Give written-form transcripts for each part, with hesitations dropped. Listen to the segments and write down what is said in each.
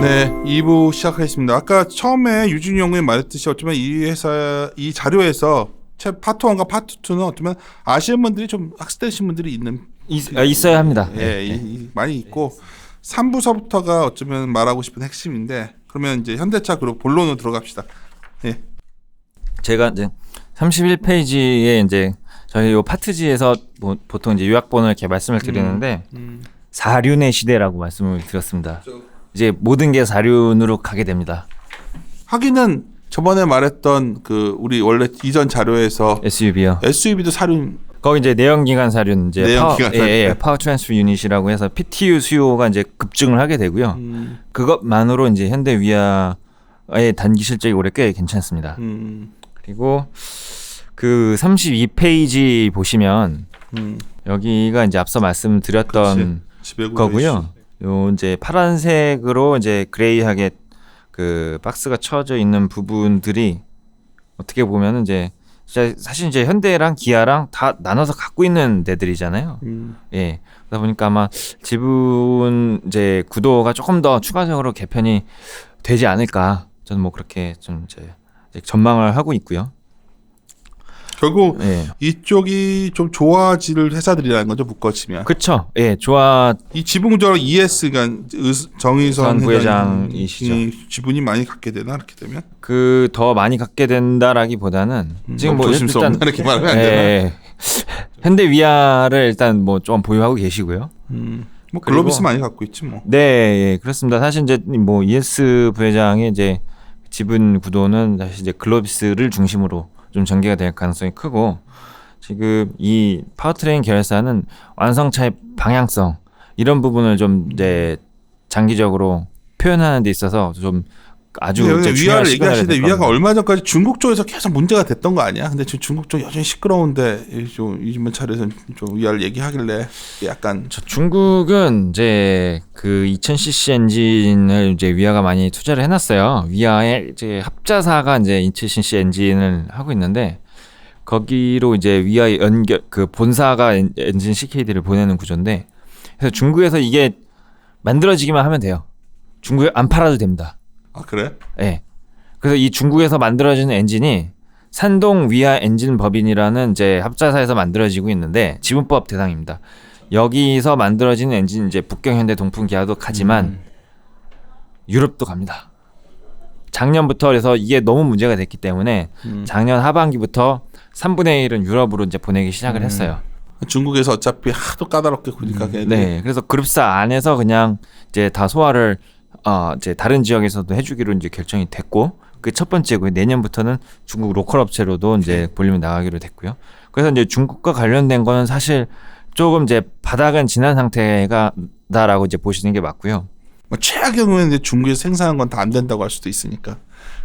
네, 2부 시작하겠습니다. 아까 처음에 유준이 형이 말했듯이 어쩌면 이 자료에서 파트 1과 파트 2는 어쩌면 아시는 분들이 좀 학습되신 분들이 있어야 합니다. 많이 있고 3부서부터가 어쩌면 말하고 싶은 핵심인데 그러면 이제 현대차 그룹 본론으로 들어갑시다. 네. 제가 이제 31페이지에 이제 저희 요 파트지에서 보통 이제 요약본을 이렇게 말씀을 드리는데 사륜의 시대라고 말씀을 드렸습니다. 이제 모든 게 사륜으로 가게 됩니다. 하기는 저번에 말했던 그 우리 원래 이전 자료에서 SUV요. SUV도 사륜. 거기 이제 내연기관 사륜 이제 파워 트랜스퍼 유닛이라고 해서 PTU 수요가 이제 급증을 하게 되고요. 그것만으로 이제 현대 위아의 단기 실적이 올해 꽤 괜찮습니다. 그리고 그 32페이지 보시면 여기가 이제 앞서 말씀드렸던 거고요. 요 이제 파란색으로 이제 그레이하게 그 박스가 쳐져 있는 부분들이 어떻게 보면은 이제 사실 이제 현대랑 기아랑 다 나눠서 갖고 있는 데들이잖아요. 예. 그러다 보니까 아마 지분 이제 구도가 조금 더 추가적으로 개편이 되지 않을까. 저는 뭐 그렇게 좀 이제 전망을 하고 있고요. 결국 이쪽이 좀 좋아질 회사들이라는 거죠, 묶어치면. 그렇죠. 예, 이 지분 구조로 ES가 정의선 부회장이시죠. 지분이 많이 갖게 되나 이렇게 되면? 그 더 많이 갖게 된다라기보다는 지금 뭐 일단 이렇게 말하면 안 되나? 현대 위아를 일단 뭐 좀 보유하고 계시고요. 뭐 글로비스 많이 갖고 있지 뭐. 네, 예, 그렇습니다. 사실 이제 뭐 ES 부회장의 이제 지분 구도는 사실 이제 글로비스를 중심으로 좀 전개가 될 가능성이 크고 지금 이 파워트레인 계열사는 완성차의 방향성 이런 부분을 좀 이제 장기적으로 표현하는 데 있어서 좀 아주 위아를 얘기하시는데 위아가 얼마 전까지 중국 쪽에서 계속 문제가 됐던 거 아니야? 근데 지금 중국 쪽 여전히 시끄러운데 이번 차례에서 좀 위아를 얘기하길래 약간 중국은 이제 그 2000cc 엔진을 이제 위아가 많이 투자를 해놨어요. 위아의 이제 합자사가 이제 2000cc 엔진을 하고 있는데 거기로 이제 위아의 연결 그 본사가 엔진 CKD를 보내는 구조인데 그래서 중국에서 이게 만들어지기만 하면 돼요. 중국에 안 팔아도 됩니다. 아 그래? 네. 그래서 이 중국에서 만들어지는 엔진이 산동 위아 엔진 법인이라는 이제 합자사에서 만들어지고 있는데 지분법 대상입니다. 여기서 만들어지는 엔진 이제 북경, 현대, 동풍, 기아도 가지만 유럽도 갑니다. 작년부터 그래서 이게 너무 문제가 됐기 때문에 작년 하반기부터 3분의 1은 유럽으로 이제 보내기 시작을 했어요. 중국에서 어차피 하도 까다롭게 구니까 네. 그래서 그룹사 안에서 그냥 이제 다 소화를 이제 다른 지역에서도 해주기로 이제 결정이 됐고 그 첫 번째고 내년부터는 중국 로컬 업체로도 이제 볼륨이 나가기로 됐고요. 그래서 이제 중국과 관련된 거는 사실 조금 이제 바닥은 지난 상태가다라고 이제 보시는 게 맞고요. 뭐 최악의 경우에는 이제 중국에서 생산한 건 다 안 된다고 할 수도 있으니까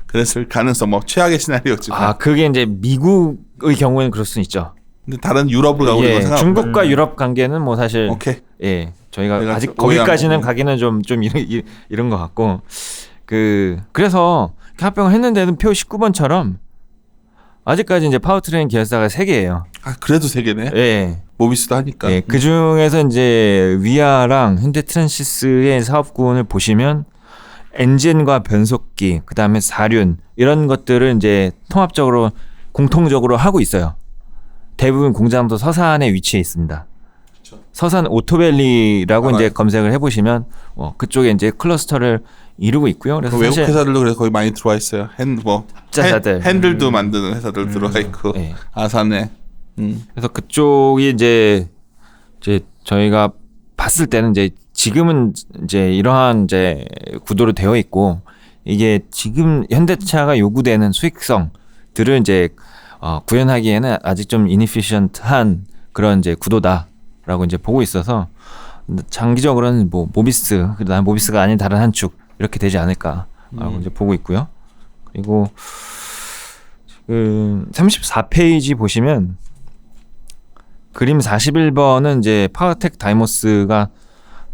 그랬을 가능성 뭐 최악의 시나리오지만. 그게 이제 미국의 경우에는 그럴 수는 있죠. 근데 다른 유럽으로 가고 있는 건 중국과 유럽 관계는 뭐 사실 저희가 아직 거기까지는 가기는 좀 이런 것 같고 그래서 합병을 했는데는 표 19번처럼 아직까지 이제 파워트레인 계열사가 3개예요. 아 그래도 3개네. 예. 모비스도 하니까. 예. 그 중에서 이제 위아랑 현대 트랜시스의 사업군을 보시면 엔진과 변속기, 그 다음에 사륜 이런 것들을 이제 통합적으로 공통적으로 하고 있어요. 대부분 공장도 서산에 위치해 있습니다. 그렇죠. 서산 오토밸리라고 이제 검색을 해보시면 그쪽에 이제 클러스터를 이루고 있고요. 그래서 외국 회사들도 그래서 거기 많이 들어와 있어요. 합자사들, 핸들도 만드는 회사들 들어와 있고 아산에. 그래서 그쪽이 이제 저희가 봤을 때는 이제 지금은 이제 이러한 이제 구도로 되어 있고 이게 지금 현대차가 요구되는 수익성들을 이제 구현하기에는 아직 좀 inefficient한 그런 이제 구도다라고 이제 보고 있어서 장기적으로는 뭐 모비스 그다음 모비스가 아닌 다른 한 축 이렇게 되지 않을까라고 이제 보고 있고요. 그리고 지금 34페이지 보시면 그림 41번은 이제 파워텍 다이모스가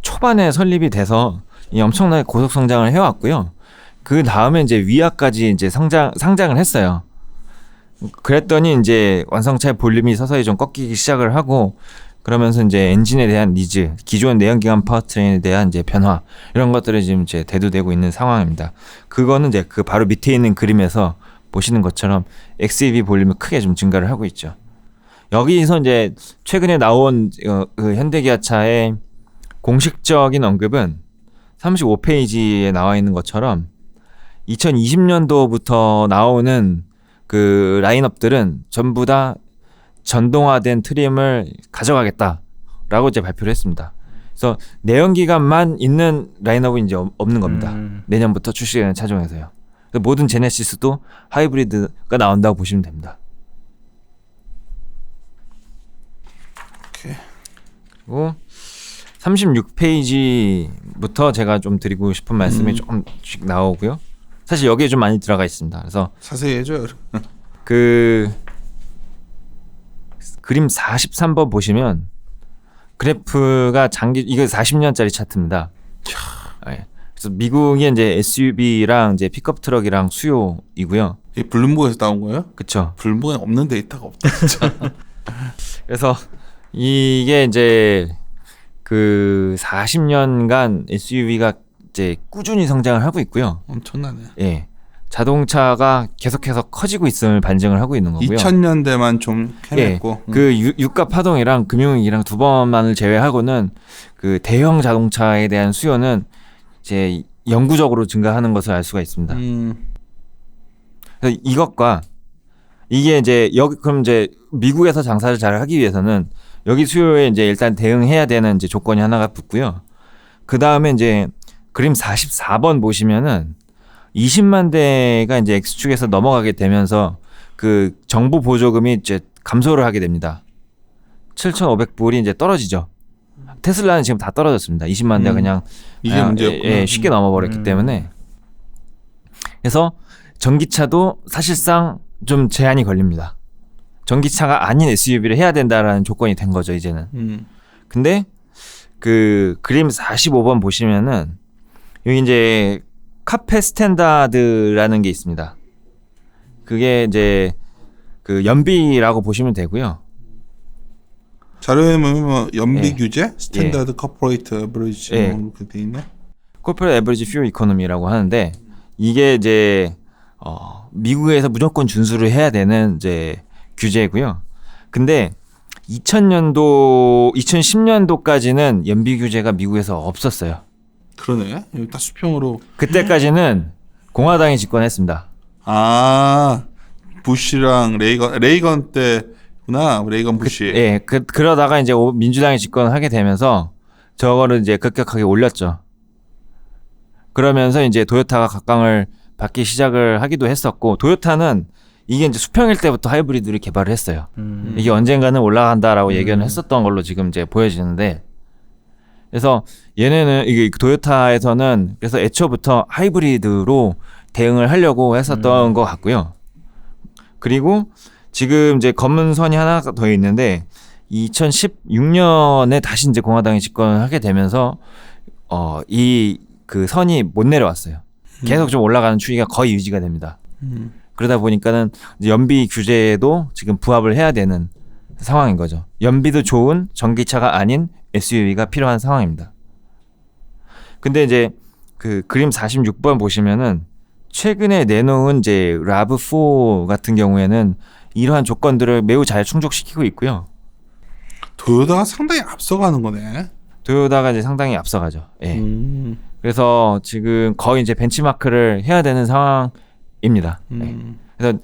초반에 설립이 돼서 이 엄청나게 고속 성장을 해왔고요. 그 다음에 이제 위아까지 이제 상장을 했어요. 그랬더니 이제 완성차의 볼륨이 서서히 좀 꺾이기 시작을 하고 그러면서 이제 엔진에 대한 니즈, 기존 내연기관 파워트레인에 대한 이제 변화 이런 것들이 지금 이제 대두되고 있는 상황입니다. 그거는 이제 그 바로 밑에 있는 그림에서 보시는 것처럼 XEV 볼륨이 크게 좀 증가를 하고 있죠. 여기서 이제 최근에 나온 그 현대기아차의 공식적인 언급은 35페이지에 나와 있는 것처럼 2020년도부터 나오는 그 라인업들은 전부 다 전동화된 트림을 가져가겠다라고 이제 발표를 했습니다. 그래서 내연기관만 있는 라인업은 이제 없는 겁니다. 내년부터 출시되는 차종에서요. 모든 제네시스도 하이브리드가 나온다고 보시면 됩니다. 그리고 36페이지부터 제가 좀 드리고 싶은 말씀이 조금씩 나오고요. 사실 여기에 좀 많이 들어가 있습니다. 그래서 자세히 해줘요. 그 그림 43번 보시면 그래프가 이거 40년짜리 차트입니다. 네. 그래서 미국의 이제 SUV랑 이제 픽업 트럭이랑 수요이고요. 이 블룸버그에서 나온 거예요? 그렇죠. 블룸버그에 없는 데이터가 없다 진짜. 그래서 이게 이제 그 40년간 SUV가 이제 꾸준히 성장을 하고 있고요. 엄청나네. 예. 자동차가 계속해서 커지고 있음을 반증을 하고 있는 거고요. 2000년대만 좀 캐냈고. 예. 그 유가 파동이랑 금융위기랑 두 번만을 제외하고는 그 대형 자동차에 대한 수요는 이제 영구적으로 증가하는 것을 알 수가 있습니다. 그래서 이것과 이게 이제 그럼 이제 미국에서 장사를 잘 하기 위해서는 여기 수요에 이제 일단 대응해야 되는 이제 조건이 하나가 붙고요. 그 다음에 이제 그림 44번 보시면은 20만 대가 이제 X축에서 넘어가게 되면서 그 정부 보조금이 이제 감소를 하게 됩니다. 7,500불이 이제 떨어지죠. 테슬라는 지금 다 떨어졌습니다. 20만 대가 그냥 이게 문제였구나. 쉽게 넘어버렸기 때문에. 그래서 전기차도 사실상 좀 제한이 걸립니다. 전기차가 아닌 SUV를 해야 된다라는 조건이 된 거죠, 이제는. 근데 그 그림 45번 보시면은 여기 이제 카페 스탠다드라는 게 있습니다. 그게 이제 그 연비라고 보시면 되고요. 자료에 보면 연비 예. 규제, 스탠다드 커퍼레이트 에버리지 이렇게 돼 있네. 코퍼레이트 에버리지 퓨어 이코노미라고 하는데 이게 이제 미국에서 무조건 준수를 해야 되는 이제 규제고요. 근데 2010년도까지는 연비 규제가 미국에서 없었어요. 그러네. 여기 다 수평으로. 그때까지는 공화당이 집권했습니다. 아, 부시랑 레이건 때구나. 레이건 부시. 예, 그러다가 이제 민주당이 집권하게 되면서 저거를 이제 급격하게 올렸죠. 그러면서 이제 도요타가 각광을 받기 시작을 하기도 했었고, 도요타는 이게 이제 수평일 때부터 하이브리드를 개발을 했어요. 이게 언젠가는 올라간다라고 예견을 했었던 걸로 지금 이제 보여지는데, 그래서 얘네는 이게 도요타에서는 그래서 애초부터 하이브리드로 대응을 하려고 했었던 것 같고요. 그리고 지금 이제 검은 선이 하나 더 있는데 2016년에 다시 이제 공화당이 집권을 하게 되면서 이 그 선이 못 내려왔어요. 계속 좀 올라가는 추이가 거의 유지가 됩니다. 그러다 보니까는 이제 연비 규제에도 지금 부합을 해야 되는 상황인 거죠. 연비도 좋은 전기차가 아닌 SUV가 필요한 상황입니다. 근데 이제 그 그림 46번 보시면은 최근에 내놓은 이제 RAV4 같은 경우에는 이러한 조건들을 매우 잘 충족시키고 있고요. 도요타가 상당히 앞서가는 거네. 도요타가 이제 상당히 앞서가죠. 예. 그래서 지금 거의 이제 벤치마크를 해야 되는 상황입니다. 예. 그래서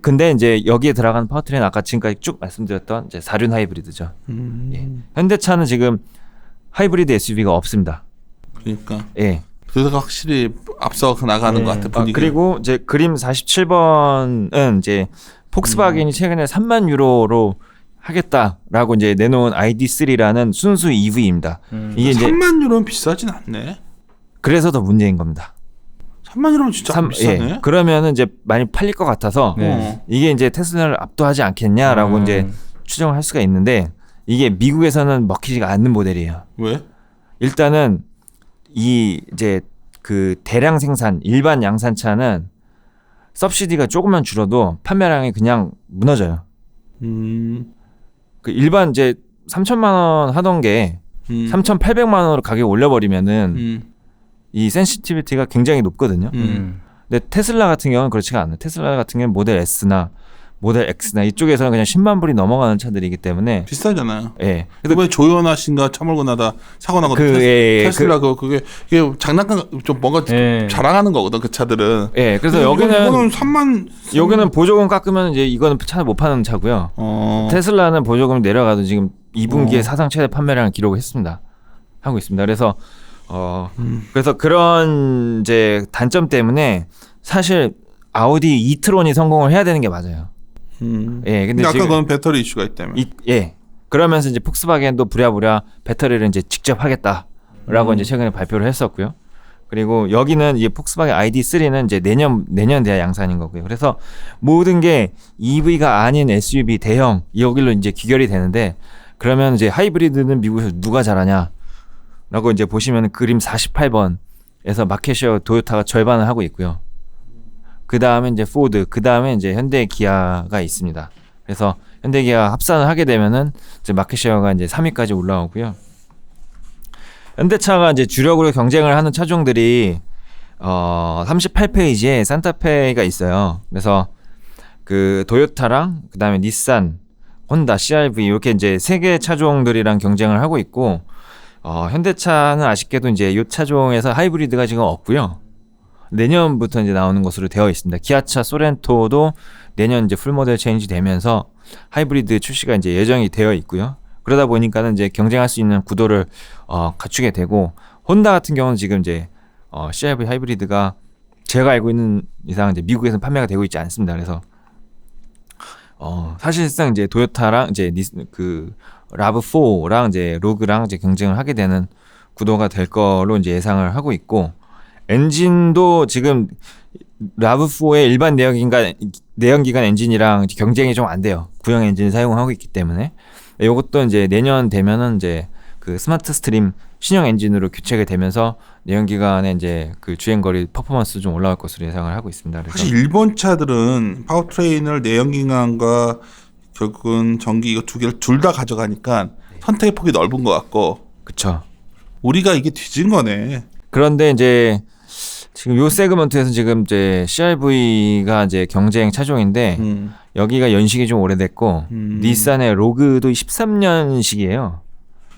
근데 이제 여기에 들어가는 파워트레인 아까 지금까지 쭉 말씀드렸던 이제 4륜 하이브리드죠. 예. 현대차는 지금 하이브리드 SUV가 없습니다. 그러니까. 예. 도요타가 확실히 앞서 나가는 것 같아. 분위기. 그리고 이제 그림 47번은 이제 폭스바겐이 최근에 3만 유로로 하겠다라고 이제 내놓은 ID3라는 순수 EV입니다. 이게 이제 3만 유로는 비싸진 않네. 그래서 더 문제인 겁니다. 3만 유로는 진짜 비싸네. 예. 그러면은 이제 많이 팔릴 것 같아서 이게 이제 테슬라를 압도하지 않겠냐라고 이제 추정을 할 수가 있는데 이게 미국에서는 먹히지가 않는 모델이에요. 왜? 일단은 이 이제 그 대량 생산 일반 양산차는 서브시디가 조금만 줄어도 판매량이 그냥 무너져요. 그 일반 이제 3천만 원 하던 게 3,800만 원으로 가격 올려버리면은 이 센시티비티가 굉장히 높거든요. 근데 테슬라 같은 경우는 그렇지가 않아요. 테슬라 같은 경우는 모델 S나 모델 X나 이쪽에서는 그냥 10만 불이 넘어가는 차들이기 때문에 비싸잖아요. 예. 이번에 조연아 씨인가 차 몰고 나다 사고 나고 테슬라 그게 장난감 좀 뭔가 자랑하는 거거든 그 차들은. 예. 그래서 여기는 3만 여기는 보조금 깎으면 이제 이거는 차를 못 파는 차고요. 테슬라는 보조금 내려가도 지금 2분기에 사상 최대 판매량을 기록했습니다. 하고 있습니다. 그래서 그래서 그런 이제 단점 때문에 사실 아우디 이트론이 성공을 해야 되는 게 맞아요. 예, 근데 아까 그건 배터리 이슈가 있다며. 예. 그러면서 이제 폭스바겐도 부랴부랴 배터리를 이제 직접 하겠다라고 이제 최근에 발표를 했었고요. 그리고 여기는 이제 폭스바겐 ID3는 이제 내년 돼야 양산인 거고요. 그래서 모든 게 EV가 아닌 SUV 대형 여기로 이제 귀결이 되는데 그러면 이제 하이브리드는 미국에서 누가 잘하냐라고 이제 보시면 그림 48번에서 마켓쉐어 도요타가 절반을 하고 있고요. 그 다음에 이제 포드, 그 다음에 이제 현대 기아가 있습니다. 그래서 현대 기아 합산을 하게 되면은 이제 마켓쉐어가 이제 3위까지 올라오고요. 현대차가 이제 주력으로 경쟁을 하는 차종들이 38페이지에 산타페가 있어요. 그래서 그 도요타랑 그 다음에 닛산, 혼다, CR-V 이렇게 이제 세 개 차종들이랑 경쟁을 하고 있고 현대차는 아쉽게도 이제 이 차종에서 하이브리드가 지금 없고요. 내년부터 이제 나오는 것으로 되어 있습니다. 기아차 소렌토도 내년 이제 풀 모델 체인지 되면서 하이브리드 출시가 이제 예정이 되어 있고요. 그러다 보니까는 이제 경쟁할 수 있는 구도를 갖추게 되고 혼다 같은 경우는 지금 이제 CR-V 하이브리드가 제가 알고 있는 이상 이제 미국에서는 판매가 되고 있지 않습니다. 그래서 사실상 이제 도요타랑 이제 그 라브4랑 이제 로그랑 이제 경쟁을 하게 되는 구도가 될 거로 이제 예상을 하고 있고 엔진도 지금 라브4의 일반 내연기관 엔진이랑 경쟁이 좀 안 돼요. 구형 엔진을 사용하고 있기 때문에 이것도 이제 내년 되면은 이제 그 스마트 스트림 신형 엔진으로 교체가 되면서 내연기관의 이제 그 주행거리 퍼포먼스 좀 올라갈 것으로 예상을 하고 있습니다. 그래서 사실 일본 차들은 파워트레인을 내연기관과 결국은 전기 이거 두 개를 둘 다 가져가니까 선택의 폭이 넓은 것 같고. 그렇죠. 우리가 이게 뒤진 거네. 그런데 이제 지금 요 세그먼트에서 지금 이제 CR-V가 이제 경쟁 차종인데 여기가 연식이 좀 오래됐고 닛산의 로그도 13년식이에요.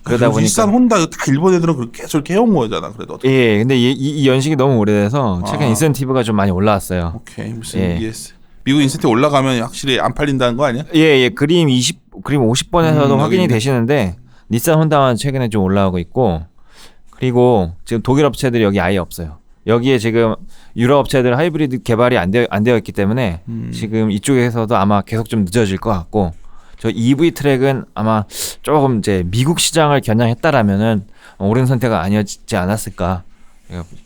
그러다 보니까 닛산, 혼다 다 일본 애들은 그렇게 계속 해온 거잖아. 그래도 예, 근데 이 연식이 너무 오래돼서 최근 인센티브가 좀 많이 올라왔어요. 오케이, 무슨 ES. 미국 인센티브 올라가면 확실히 안 팔린다는 거 아니야? 예, 그림 50번에서도 확인이 되시는데 닛산, 혼다는 최근에 좀 올라오고 있고 그리고 지금 독일 업체들이 여기 아예 없어요. 여기에 지금 유럽 업체들 하이브리드 개발이 안 되어 있기 때문에 지금 이쪽에서도 아마 계속 좀 늦어질 것 같고 저 EV 트랙은 아마 조금 이제 미국 시장을 겨냥했다라면은 옳은 선택은 아니었지 않았을까.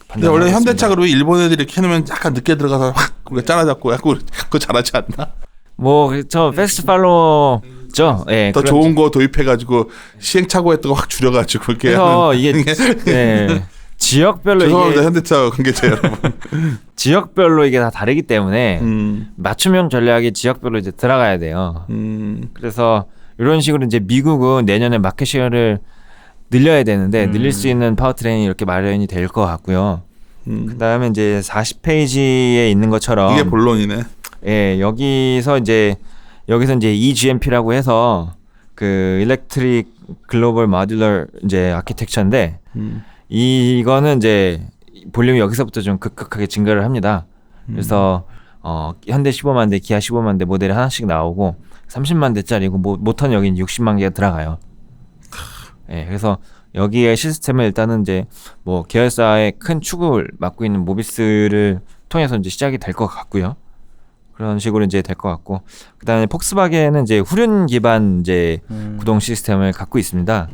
근데 원래 현대차 그리고 일본 애들이 이렇게 해놓으면 약간 늦게 들어가서 확 우리가 짜라잡고 그거 잘하지 않나? 뭐 저 패스트 팔로우죠. 예. 더 좋은 거 도입해가지고 시행착오 했던 거 확 줄여가지고 그렇게. 그래서 이게 예. 지역별로 죄송합니다, 이게 현대차 관계자 여러분. 지역별로 이게 다 다르기 때문에 맞춤형 전략이 지역별로 이제 들어가야 돼요. 그래서 이런 식으로 이제 미국은 내년에 마켓 쉐어를 늘려야 되는데 늘릴 수 있는 파워트레인이 이렇게 마련이 될 것 같고요. 그다음에 이제 40페이지에 있는 것처럼 이게 본론이네. 예, 여기서 이제 EGMP라고 해서 그 일렉트릭 글로벌 모듈러 이제 아키텍처인데 이거는 이제 볼륨이 여기서부터 좀 급격하게 증가를 합니다. 그래서 현대 15만 대, 기아 15만 대 모델이 하나씩 나오고 30만 대짜리고 모터는 여기 60만 개가 들어가요. 예, 그래서 여기에 시스템을 일단은 이제 뭐 계열사의 큰 축을 맡고 있는 모비스를 통해서 이제 시작이 될 것 같고요. 그런 식으로 이제 될 것 같고 그다음에 폭스바겐은 이제 후륜 기반 이제 구동 시스템을 갖고 있습니다.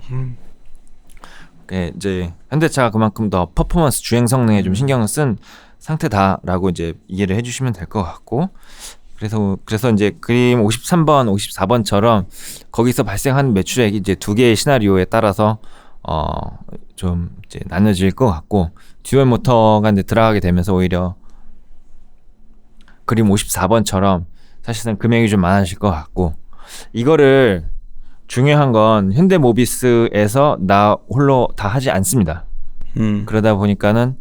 예, 이제 현대차가 그만큼 더 퍼포먼스 주행 성능에 좀 신경을 쓴 상태다라고 이제 이해를 해주시면 될 것 같고 그래서 이제 그림 53번, 54번처럼 거기서 발생한 매출액이 이제 두 개의 시나리오에 따라서 좀 이제 나눠질 것 같고 듀얼 모터가 이제 들어가게 되면서 오히려 그림 54번처럼 사실상 금액이 좀 많아질 것 같고 이거를 중요한 건 현대모비스에서 나 홀로 다 하지 않습니다. 그러다 보니까는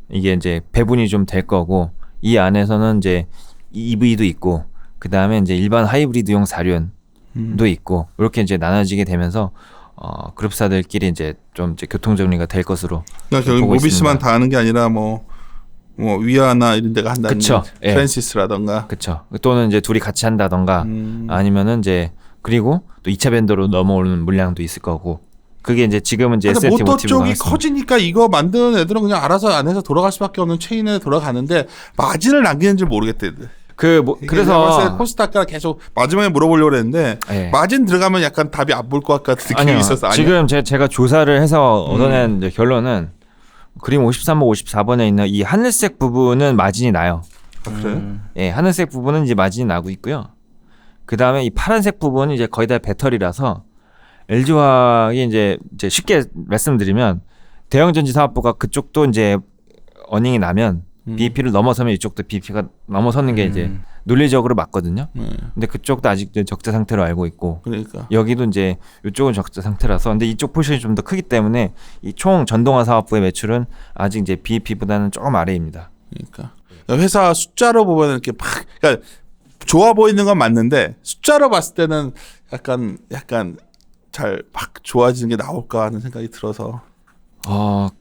이게 이제 배분이 좀 될 거고 이 안에서는 이제 EV도 있고 그 다음에 이제 일반 하이브리드용 사륜도 있고 이렇게 이제 나눠지게 되면서 그룹사들끼리 이제 좀 이제 교통 정리가 될 것으로 그러니까 결국 보고 모비스만 있습니다. 다 하는 게 아니라 뭐 위아나 이런 데가 한다는 그쵸. 예. 프랜시스라던가 그렇죠. 또는 이제 둘이 같이 한다던가 아니면은 이제 그리고 또 2차 밴더로 넘어오는 물량도 있을 거고 그게 이제 지금은 이제 근데 SLT 모터 모티브 쪽이 나왔습니다. 커지니까 이거 만드는 애들은 그냥 알아서 안에서 돌아갈 수밖에 없는 체인에 돌아가는데 마진을 남기는지 모르겠대. 그래서 코스닥가 계속 마지막에 물어보려고 했는데 예. 마진 들어가면 약간 답이 안 볼 것 같은 느낌이 아니요. 있어서 지금 제가 조사를 해서 얻어낸 이제 결론은 그림 53번, 54번에 있는 이 하늘색 부분은 마진이 나요. 그래? 예, 하늘색 부분은 이제 마진이 나고 있고요. 그 다음에 이 파란색 부분은 이제 거의 다 배터리라서 LG화학이 이제 쉽게 말씀드리면 대형전지 사업부가 그쪽도 이제 어닝이 나면 BEP를 넘어서면 이쪽도 BEP가 넘어서는 게 이제 논리적으로 맞거든요. 근데 그쪽도 아직 이제 적자 상태로 알고 있고 그러니까 여기도 이제 이쪽은 적자 상태라서 근데 이쪽 포션이 좀 더 크기 때문에 이 총 전동화 사업부의 매출은 아직 이제 BEP보다는 조금 아래입니다. 그러니까 회사 숫자로 보면 이렇게 막 그러니까 좋아 보이는 건 맞는데 숫자로 봤을 때는 약간 잘 막 좋아지는 게 나올까 하는 생각이 들어서.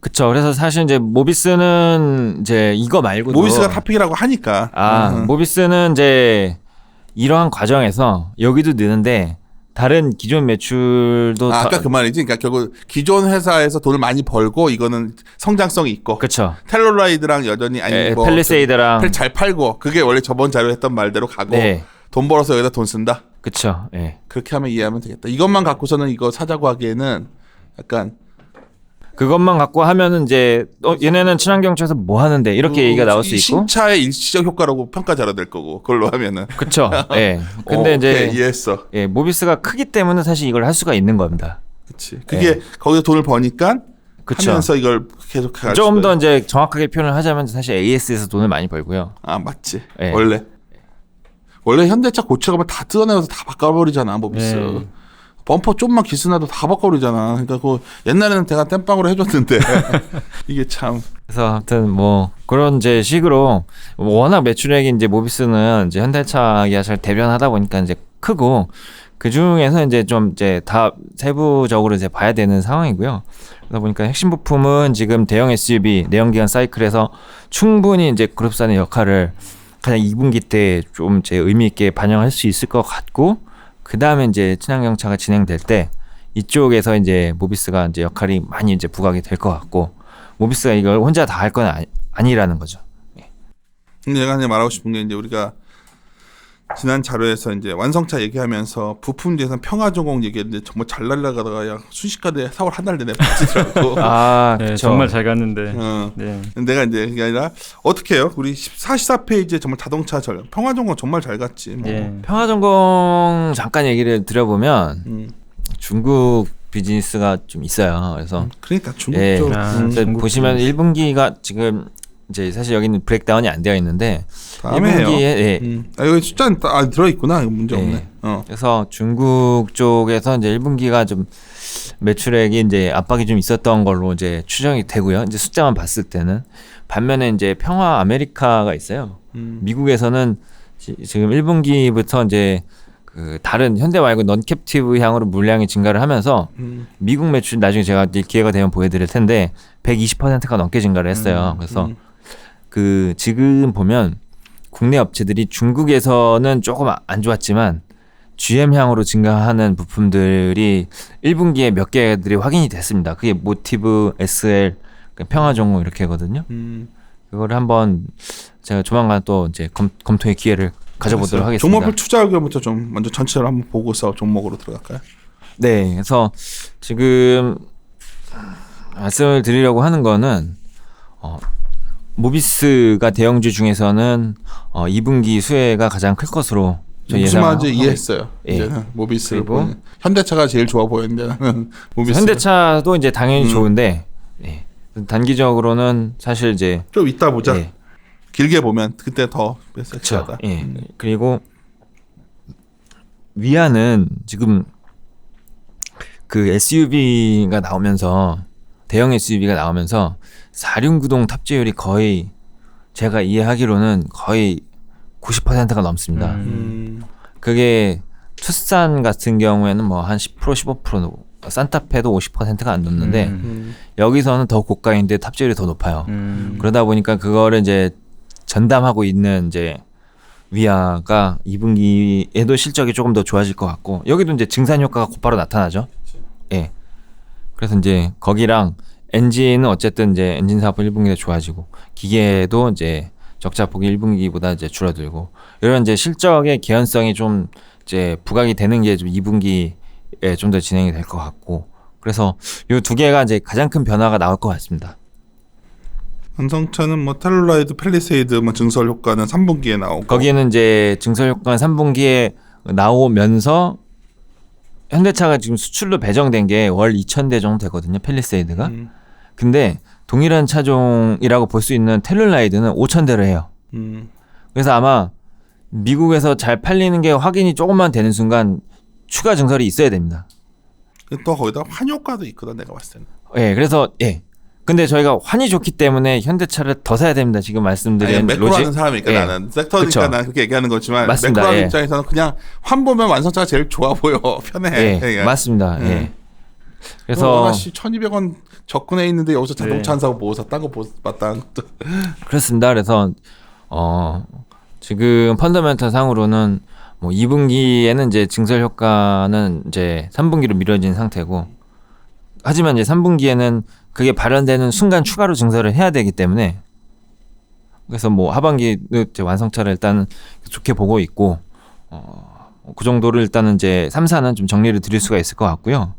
그쵸. 그래서 사실 이제 모비스는 이제 이거 말고도 모비스가 탑픽이라고 하니까. 모비스는 이제 이러한 과정에서 여기도 느는데 다른 기존 매출도 아까 그 말이지. 그러니까 결국 기존 회사에서 돈을 많이 벌고 이거는 성장성이 있고. 그쵸. 텔로라이드랑 여전히 뭐 펠리세이드랑 잘 팔고 그게 원래 저번 자료에 했던 말대로 가고 네. 돈 벌어서 여기다 돈 쓴다. 그쵸. 예. 그렇게 하면 이해하면 되겠다. 이것만 갖고서는 이거 사자고 하기에는 약간 그것만 갖고 하면은 이제 얘네는 친환경차에서 뭐 하는데 이렇게 얘기가 나올 수 있고 신차의 일시적 효과라고 평가 자료 될 거고 그걸로 하면은 그쵸. 예. 근데 이제 오케이, 이해했어. 예, 모비스가 크기 때문에 사실 이걸 할 수가 있는 겁니다. 그렇지. 그게 거기서 돈을 버니까 그쵸. 하면서 이걸 계속 갈 좀 수가 더 이제 정확하게 표현을 하자면 사실 AS에서 돈을 많이 벌고요. 맞지. 예. 원래 현대차 고쳐가면 다 뜯어내서 다 바꿔버리잖아 모비스. 네. 범퍼 좀만 기스나도 다 바꿔버리잖아. 그러니까 그 옛날에는 내가 땜빵으로 해줬는데 이게 참. 그래서 아무튼 뭐 그런 이제 식으로 워낙 매출액이 이제 모비스는 이제 현대차 기아차를 대변하다 보니까 이제 크고 그 중에서 이제 좀 이제 다 세부적으로 이제 봐야 되는 상황이고요. 그러다 보니까 핵심 부품은 지금 대형 SUV 내연기관 사이클에서 충분히 이제 그룹사의 역할을 가장 2분기 때 좀 제 의미 있게 반영할 수 있을 것 같고 그 다음에 이제 친환경차가 진행될 때 이쪽에서 이제 모비스가 이제 역할이 많이 이제 부각이 될 것 같고 모비스가 이걸 혼자 다 할 건 아니라는 거죠. 근데 내가 이제 말하고 싶은 게 이제 우리가 지난 자료에서 이제 완성차 얘기하면서 부품 뒤에서 평화전공 얘기했는데 정말 잘 날라가다가 야 순식간에 4월 한 달 내내 빠지더라고. 네, 그쵸. 정말 잘 갔는데. 네. 내가 이제 그게 아니라 어떻게 해요? 우리 44페이지에 정말 자동차 평화전공 정말 잘 갔지. 뭐. 예. 평화전공 잠깐 얘기를 드려보면 중국 비즈니스가 좀 있어요. 그래서 그러니까 중국 예. 쪽. 그래서 보시면 1분기가 지금 이제 사실 여기는 브레이크다운이 안 되어 있는데 다음에 해요. 1분기에 예. 여기 숫자는 들어 있구나. 문제 없네. 그래서 중국 쪽에서 이제 1분기가 좀 매출액이 이제 압박이 좀 있었던 걸로 이제 추정이 되고요. 이제 숫자만 봤을 때는 반면에 이제 평화 아메리카가 있어요. 미국에서는 지금 1분기부터 이제 그 다른 현대 말고 넌 캡티브 향으로 물량이 증가를 하면서 미국 매출 나중에 제가 기회가 되면 보여드릴 텐데 120%가 넘게 증가를 했어요. 그래서 그 지금 보면 국내 업체들이 중국에서는 조금 안 좋았지만 GM 향으로 증가하는 부품들이 1분기에 몇 개들이 확인이 됐습니다. 그게 모티브, SL, 평화전공 이렇게거든요. 그거를 한번 제가 조만간 또 이제 검토의 기회를 가져보도록 하겠습니다. 종목별 투자 의견부터 좀 먼저 전체를 한번 보고서 종목으로 들어갈까요? 네, 그래서 지금 말씀을 드리려고 하는 거는 모비스가 대형주 중에서는 2분기 수혜가 가장 클 것으로 무슨 말인지 이해했어요. 예. 이제는 모비스를 그리고 보면 현대차가 제일 좋아 보였는데 나는 모비스. 현대차도 이제 당연히 좋은데 예. 단기적으로는 사실 이제 좀 이따 보자. 예. 길게 보면 그때 더 그렇죠. 섹시하다. 예. 그리고 위안은 지금 그 SUV가 나오면서 대형 SUV가 나오면서 4륜구동 탑재율이 거의 제가 이해하기로는 거의 90%가 넘습니다. 그게 투싼 같은 경우에는 뭐 한 10% 15% 산타페도 50%가 안 넘는데 여기서는 더 고가인데 탑재율이 더 높아요. 그러다 보니까 그거를 이제 전담하고 있는 이제 위아가 2분기에도 실적이 조금 더 좋아질 것 같고 여기도 이제 증산 효과가 곧바로 나타나죠. 예. 그래서 이제 거기랑 엔진은 어쨌든 이제 엔진 사업은 1분기에 좋아지고 기계도 이제 적자 폭이 1분기보다 이제 줄어들고 이런 이제 실적의 개연성이 좀 이제 부각이 되는 게 좀 2분기에 좀 더 진행이 될 것 같고 그래서 이 두 개가 이제 가장 큰 변화가 나올 것 같습니다. 완성차는 뭐 텔루라이드, 팰리세이드 뭐 증설 효과는 3분기에 나오고 거기에는 이제 증설 효과는 3분기에 나오면서 현대차가 지금 수출로 배정된 게 월 2,000대 정도 되거든요. 팰리세이드가. 근데 동일한 차종이라고 볼 수 있는 텔루라이드는 5,000대를 해요. 그래서 아마 미국에서 잘 팔리는 게 확인이 조금만 되는 순간 추가 증설이 있어야 됩니다. 또 거기다 환효과도 있거든 내가 봤을 때는. 예, 그래서 예. 근데 저희가 환이 좋기 때문에 현대차를 더 사야 됩니다. 지금 말씀드린 매크로 하는 사람이니까 예. 나는 섹터니까 그쵸. 나는 그렇게 얘기하는 거지만 맞습니다. 매크로 하는 예. 입장에서는 그냥 환 보면 완성차가 제일 좋아 보여. 편해. 예, 맞습니다. 예. 그래서 그래서 1,200원 접근해 있는데 여기서 자동차 안 사고 뭐 사? 딴거 봤다. 그렇습니다. 그래서 지금 펀더멘털 상으로는 뭐 2분기에는 이제 증설 효과는 이제 3분기로 미뤄진 상태고 하지만 이제 3분기에는 그게 발현되는 순간 추가로 증설을 해야 되기 때문에 그래서 뭐 하반기 이제 완성차를 일단 좋게 보고 있고 그 정도를 일단은 이제 3사는 좀 정리를 드릴 수가 있을 것 같고요.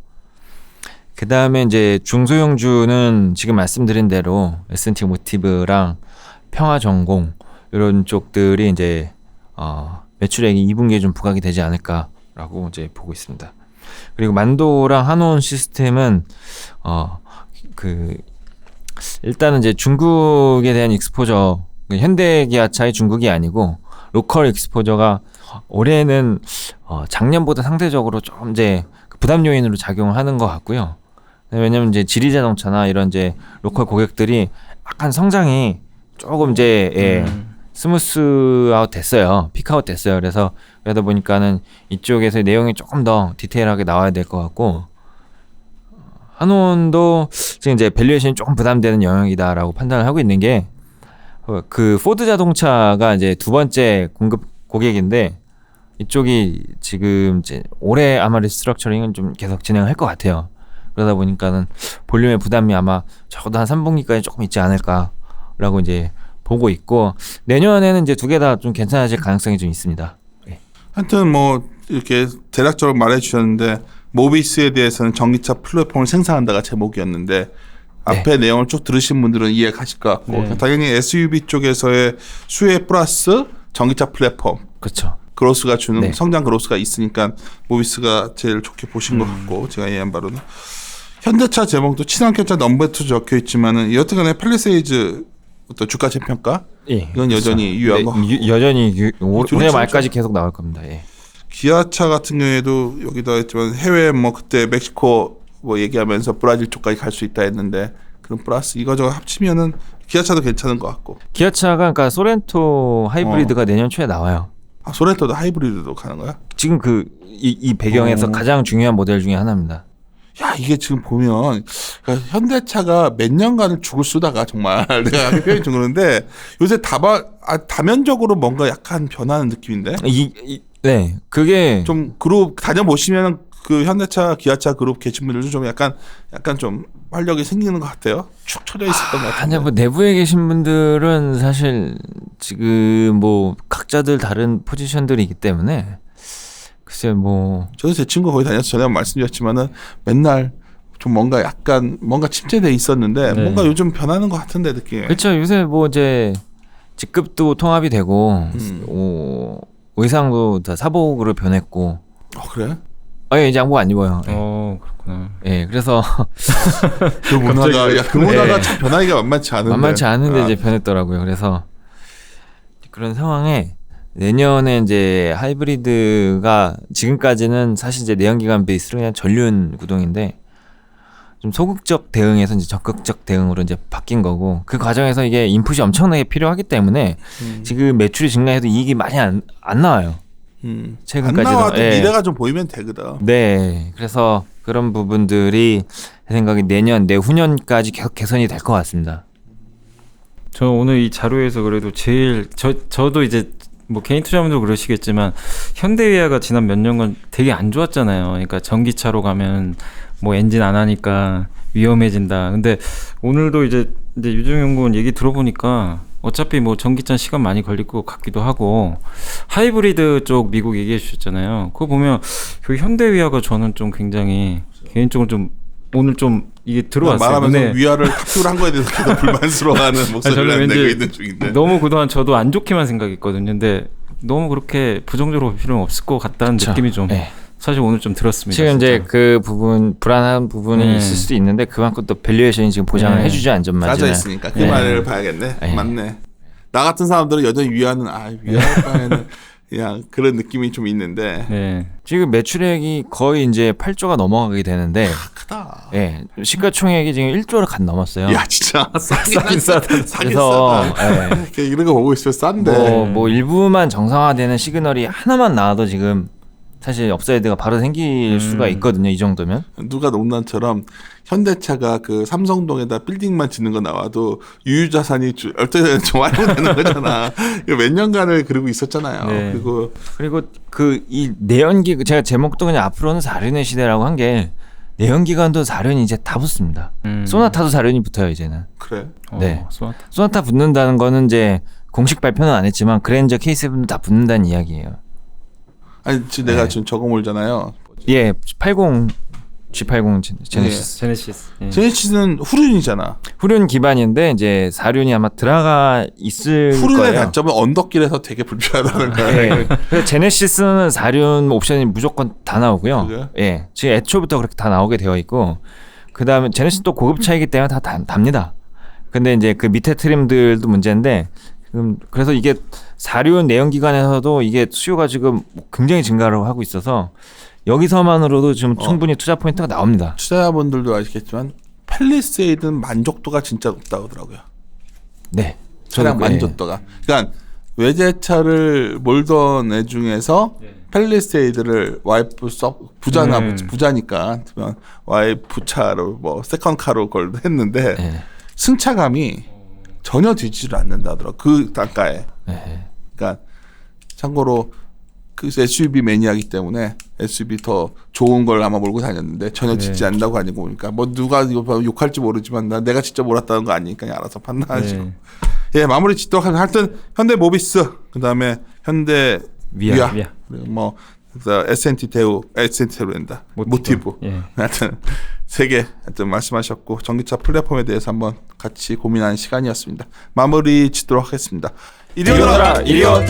그 다음에 이제 중소형주는 지금 말씀드린 대로 S&T 모티브랑 평화전공 이런 쪽들이 이제 매출액이 2분기에 좀 부각이 되지 않을까라고 이제 보고 있습니다. 그리고 만도랑 한온 시스템은 일단은 이제 중국에 대한 익스포저 현대기아차의 중국이 아니고 로컬 익스포저가 올해는 작년보다 상대적으로 좀 이제 부담 요인으로 작용하는 것 같고요. 왜냐면 이제 지리자동차나 이런 이제 로컬 고객들이 약간 성장이 조금 이제 스무스아웃 됐어요. 픽아웃 됐어요. 그래서 그러다 보니까는 이쪽에서 내용이 조금 더 디테일하게 나와야 될 것 같고 한온도 지금 이제 밸류에이션이 조금 부담되는 영역이다라고 판단을 하고 있는 게 그 포드 자동차가 이제 두 번째 공급 고객인데 이쪽이 지금 이제 올해 아마 리스트럭처링은 좀 계속 진행할 것 같아요. 그러다 보니까는 볼륨의 부담이 아마 적어도 한 3분기까지 조금 있지 않을까라고 이제 보고 있고 내년에는 이제 두 개 다 좀 괜찮아질 가능성이 좀 있습니다. 네. 하여튼 뭐 이렇게 대략적으로 말해주셨는데 모비스에 대해서는 전기차 플랫폼을 생산한다가 제목이었는데 앞에 내용을 쭉 들으신 분들은 이해가실 것 같고 당연히 SUV 쪽에서의 수혜 플러스 전기차 플랫폼 그렇죠. 그로스가 주는 성장 그로스가 있으니까 모비스가 제일 좋게 보신 것 같고 제가 이해한 바로는 현대차 제목도 친환경차 넘버2 적혀 있지만은 여튼간에 팰리세이드 또 주가 재평가 이건 여전히 유효한 거 여전히 올해 말까지 계속 나올 겁니다. 예. 기아차 같은 경우에도 여기다 했지만 해외 뭐 그때 멕시코 뭐 얘기하면서 브라질 쪽까지 갈 수 있다 했는데 그럼 플러스 이거저거 합치면은 기아차도 괜찮은 것 같고 기아차가 그러니까 소렌토 하이브리드가 내년 초에 나와요. 소렌토도 하이브리드도 가는 거야? 지금 이 배경에서 가장 중요한 모델 중에 하나입니다. 야 이게 지금 보면 그러니까 현대차가 몇 년간을 죽을 쓰다가 정말 내가 표현이 좀 그런데 요새 다면적으로 뭔가 약간 변하는 느낌인데 네 그게 좀 그룹 다녀보시면 그 현대차 기아차 그룹 계신 분들도 좀 약간 좀 활력이 생기는 것 같아요. 축 처져 있었던 것 같아요. 뭐 내부에 계신 분들은 사실 지금 뭐 각자들 다른 포지션들이기 때문에 글쎄 뭐 저도 제 친구 거기 다녀서 전에 말씀드렸지만은 맨날 좀 뭔가 침체돼 있었는데 뭔가 요즘 변하는 것 같은데 느낌이. 그렇죠. 요새 뭐 이제 직급도 통합이 되고 의상도 다 사복으로 변했고. 그래? 이제 양복 안 입어요. 그렇구나. 예, 그래서 그 문화가 참 변하기가 만만치 않은데. 이제 변했더라고요. 그래서 그런 상황에 내년에 이제 하이브리드가 지금까지는 사실 이제 내연기관 베이스로 그냥 전륜 구동인데 좀 소극적 대응에서 이제 적극적 대응으로 이제 바뀐 거고 그 과정에서 이게 인풋이 엄청나게 필요하기 때문에 지금 매출이 증가해도 이익이 많이 안 나와요. 최근까지도. 안 나와도 미래가 좀 보이면 되거든. 네, 그래서 그런 부분들이 제 생각에 내년, 내후년까지 계속 개선이 될 것 같습니다. 저 오늘 이 자료에서 그래도 제일 저도 이제 뭐 개인 투자분도 그러시겠지만 현대위아가 지난 몇 년간 되게 안 좋았잖아요. 그러니까 전기차로 가면 뭐 엔진 안 하니까 위험해진다. 근데 오늘도 이제 유정 연구원 얘기 들어보니까 어차피 뭐 전기차 시간 많이 걸릴 것 같기도 하고 하이브리드 쪽 미국 얘기해 주셨잖아요. 그거 보면 그 현대위아가 저는 좀 굉장히 개인적으로 좀 오늘 좀 이게 들어왔어요. 말하면서 위아를 탑승을 한 거에 대해서 계속 불만스러워하는 목소리를 내고 있는 중인데 너무 그동안 저도 안 좋게만 생각했거든요. 근데 너무 그렇게 부정적으로 볼 필요는 없을 것 같다는 그쵸. 느낌이 좀 사실 오늘 좀 들었습니다. 지금 진짜. 이제 그 부분 불안한 부분이 있을 수도 있는데 그만큼 또 밸류에이션이 지금 보장을 해주죠 안전마진을. 짜져 있으니까 그 말을 봐야겠네. 맞네. 나 같은 사람들은 여전히 위아는 위아일 바에는 그냥 그런 느낌이 좀 있는데 지금 매출액이 거의 이제 8조가 넘어가게 되는데 크다. 시가총액이 지금 1조를 간 넘었어요. 야 진짜 싸긴 싸다. 그래서 이런 거 보고 있으면 싼데 뭐 일부만 정상화되는 시그널이 하나만 나와도 지금 사실 업사이드가 바로 생길 수가 있거든요. 이 정도면. 누가 농담처럼 현대차가 그 삼성동에다 빌딩만 짓는 거 나와도 유유자산이 어쨌든 좀 완료되는 거잖아. 몇 년간을 그러고 있었잖아요. 그리고 그 이 내연기 제가 제목도 그냥 앞으로는 4륜의 시대라고 한 게 내연기관도 4륜이 이제 다 붙습니다. 소나타도 4륜이 붙어요 이제는. 그래? 네. 소나타 붙는다는 거는 이제 공식 발표는 안 했지만 그랜저 K7도 다 붙는다는 이야기예요. 아니 지금 내가 지금 적어 몰잖아요. 예, G80 제네시스. 제네시스는 후륜이잖아. 후륜 기반인데 이제 4륜이 아마 들어가 있을 후륜의 거예요. 단점은 언덕길에서 되게 불편하다는 거예요. 그래서 제네시스는 4륜 옵션이 무조건 다 나오고요. 그래요? 예, 지금 애초부터 그렇게 다 나오게 되어 있고 그 다음에 제네시스도 고급차이기 때문에 다 답니다. 근데 이제 그 밑에 트림들도 문제인데 그래서 이게 4륜 내연기관에서도 이게 수요가 지금 굉장히 증가를 하고 있어서 여기서만으로도 지금 충분히 투자 포인트가 나옵니다. 투자자분들도 아시겠지만 팰리세이드는 만족도가 진짜 높다고 하더라고요. 네. 차량 만족도가. 그러니까 외제차를 몰던 애 중에서 팰리세이드를 와이프 부자니까 와이프 차로 뭐 세컨카로 걸 했는데 승차감이 전혀 뒤지를 않는다더라고. 그 단가에. 그러니까 참고로 그 SUV 매니아이기 때문에 SUV 더 좋은 걸 아마 몰고 다녔는데 전혀 뒤지지 않는다고 아니고 보니까 뭐 누가 이거 욕할지 모르지만 내가 직접 몰았다는 거 아니니까 그냥 알아서 판단하시고. 마무리 짓도록 하여튼 현대 모비스 그다음에 현대 위아 그리고 뭐 S&T 대우랜다 모티브 하여튼 세 개 하여튼 말씀하셨고 전기차 플랫폼에 대해서 한번 같이 고민하는 시간이었습니다. 마무리 짓도록 하겠습니다. 이리 오너라 이리 온.